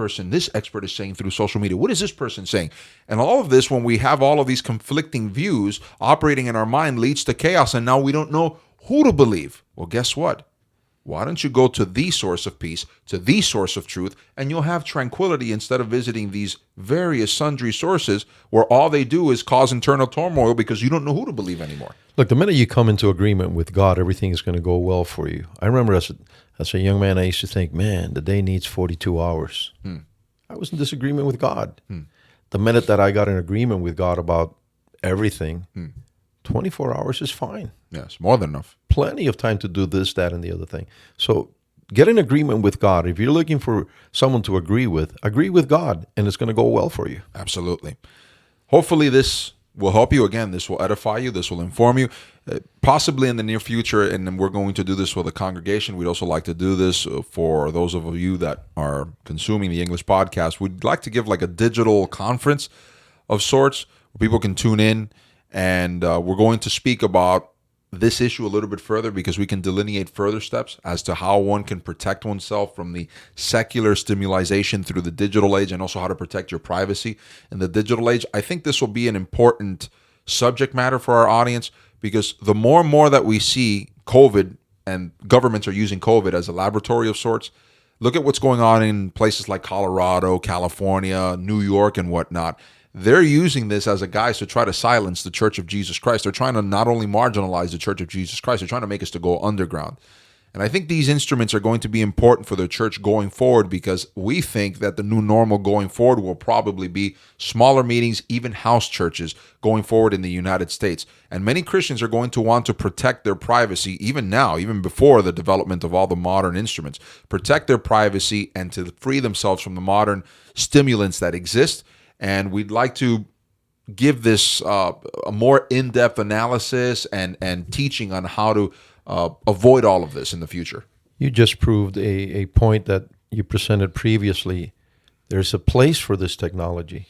expert is saying through social media? What is this person saying? And all of this, when we have all of these conflicting views operating in our mind, leads to chaos, and now we don't know who to believe. Well, guess what? Why don't you go to the source of peace, to the source of truth, and you'll have tranquility instead of visiting these various sundry sources where all they do is cause internal turmoil because you don't know who to believe anymore. Look, the minute you come into agreement with God, everything is going to go well for you. I remember as a young man, I used to think, man, the day needs 42 hours. I was in disagreement with God. The minute that I got in agreement with God about everything, 24 hours is fine. Yes, more than enough. Plenty of time to do this, that, and the other thing. So get in agreement with God. If you're looking for someone to agree with God, and it's going to go well for you. Absolutely. Hopefully this will help you. Again, this will edify you. This will inform you. Possibly in the near future, and we're going to do this for the congregation. We'd also like to do this for those of you that are consuming the English podcast. We'd like to give like a digital conference of sorts where people can tune in, and we're going to speak about this issue a little bit further because we can delineate further steps as to how one can protect oneself from the secular stimulation through the digital age, and also how to protect your privacy in the digital age. I think this will be an important subject matter for our audience, because the more and more that we see COVID, and governments are using COVID as a laboratory of sorts. Look at what's going on in places like Colorado, California, New York, and whatnot. They're using this as a guise to try to silence the Church of Jesus Christ. They're trying to not only marginalize the Church of Jesus Christ, they're trying to make us to go underground. And I think these instruments are going to be important for the church going forward, because we think that the new normal going forward will probably be smaller meetings, even house churches going forward in the United States. And many Christians are going to want to protect their privacy, even now, even before the development of all the modern instruments, protect their privacy and to free themselves from the modern stimulants that exist. And we'd like to give this a more in-depth analysis and teaching on how to avoid all of this in the future. You just proved a point that you presented previously. There's a place for this technology.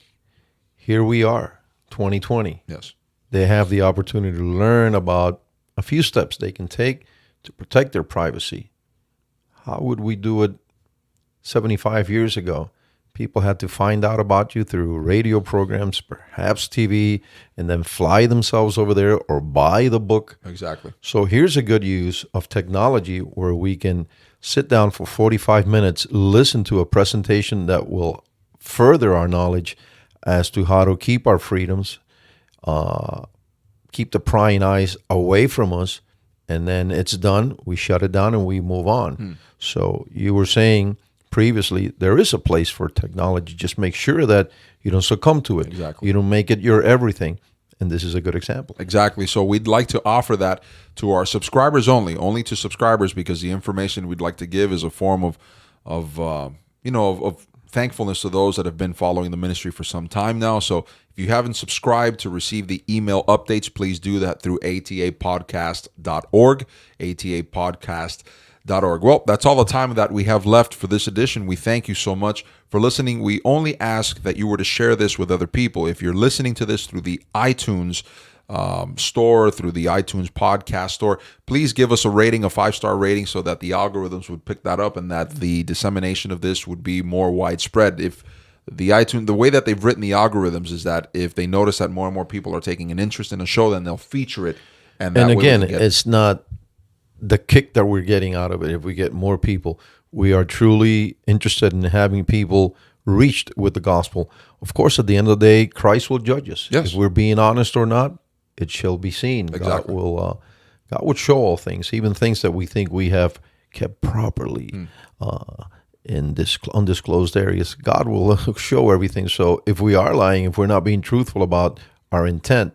Here we are, 2020. Yes. They have the opportunity to learn about a few steps they can take to protect their privacy. How would we do it 75 years ago? People had to find out about you through radio programs, perhaps TV, and then fly themselves over there or buy the book. Exactly. So here's a good use of technology where we can sit down for 45 minutes, listen to a presentation that will further our knowledge as to how to keep our freedoms, keep the prying eyes away from us, and then it's done. We shut it down and we move on. So you were saying previously, there is a place for technology. Just make sure that you don't succumb to it. Exactly. You don't make it your everything. And this is a good example. Exactly. So we'd like to offer that to our subscribers only to subscribers, because the information we'd like to give is a form of thankfulness to those that have been following the ministry for some time now. So if you haven't subscribed to receive the email updates, please do that through atapodcast.org, atapodcast.org. Well, that's all the time that we have left for this edition. We thank you so much for listening. We only ask that you were to share this with other people. If you're listening to this through the iTunes store, through the iTunes podcast store, please give us a rating, a 5-star rating, so that the algorithms would pick that up and that the dissemination of this would be more widespread. If the way that they've written the algorithms is that if they notice that more and more people are taking an interest in a show, then they'll feature it. And again, it's not the kick that we're getting out of it. If we get more people, we are truly interested in having people reached with the gospel. Of course, at the end of the day, Christ will judge us. Yes. If we're being honest or not, it shall be seen. Exactly. God will show all things, even things that we think we have kept properly in undisclosed areas. God will show everything. So if we are lying, if we're not being truthful about our intent,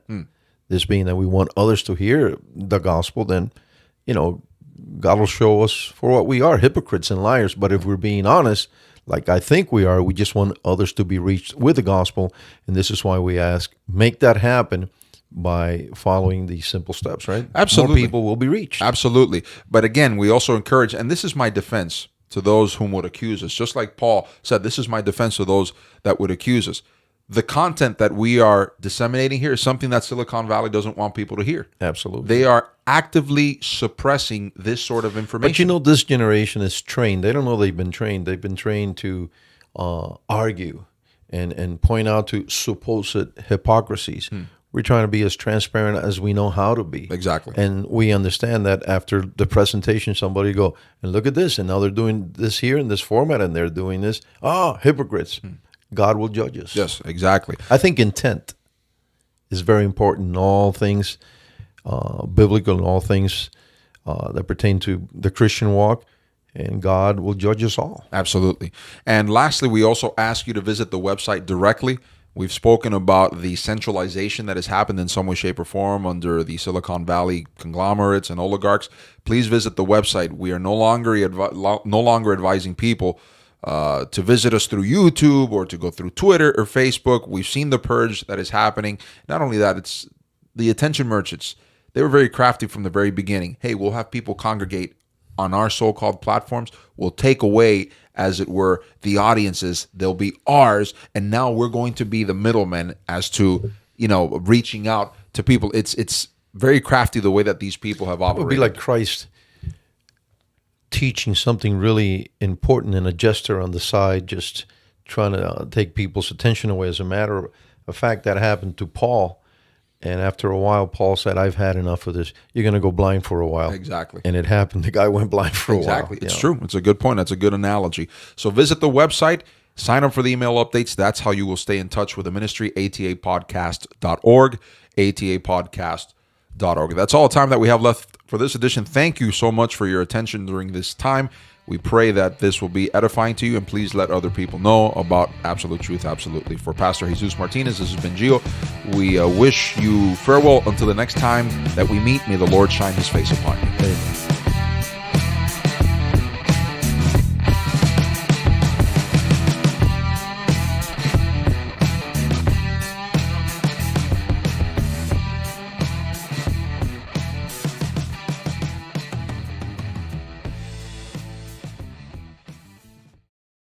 this being that we want others to hear the gospel, then God will show us for what we are, hypocrites and liars. But if we're being honest, like I think we are, we just want others to be reached with the gospel. And this is why we ask, make that happen by following these simple steps, right? Absolutely. More people will be reached. Absolutely. But again, we also encourage, and this is my defense to those whom would accuse us. Just like Paul said, this is my defense to those that would accuse us. The content that we are disseminating here is something that Silicon Valley doesn't want people to hear. Absolutely. They are actively suppressing this sort of information. But this generation is trained. They don't know they've been trained. They've been trained to argue and point out to supposed hypocrisies. We're trying to be as transparent as we know how to be. Exactly. And we understand that after the presentation, somebody go, and look at this, and now they're doing this here in this format, and they're doing this. Hypocrites. God will judge us. Yes, exactly. I think intent is very important in all things biblical, in all things that pertain to the Christian walk, and God will judge us all. Absolutely. And lastly, we also ask you to visit the website directly. We've spoken about the centralization that has happened in some way, shape, or form under the Silicon Valley conglomerates and oligarchs. Please visit the website. We are no longer advising people to visit us through YouTube or to go through Twitter or Facebook. We've seen the purge that is happening. Not only that, it's the attention merchants. They were very crafty from the very beginning. Hey, we'll have people congregate on our so-called platforms. We'll take away, as it were, the audiences. They'll be ours, and now we're going to be the middlemen as to reaching out to people. It's very crafty the way that these people have It operated. would be like Christ teaching something really important and a jester on the side, just trying to take people's attention away. As a matter of fact, that happened to Paul. And after a while, Paul said, I've had enough of this. You're going to go blind for a while. Exactly. And it happened. The guy went blind for a while. Exactly. It's true. It's a good point. That's a good analogy. So visit the website, sign up for the email updates. That's how you will stay in touch with the ministry, atapodcast.org, atapodcast.org. That's all the time that we have left for this edition. Thank you so much for your attention during this time. We pray that this will be edifying to you, and please let other people know about Absolute Truth, Absolutely. For Pastor Jesus Martinez, this has been Gio. We wish you farewell until the next time that we meet. May the Lord shine his face upon you. Amen.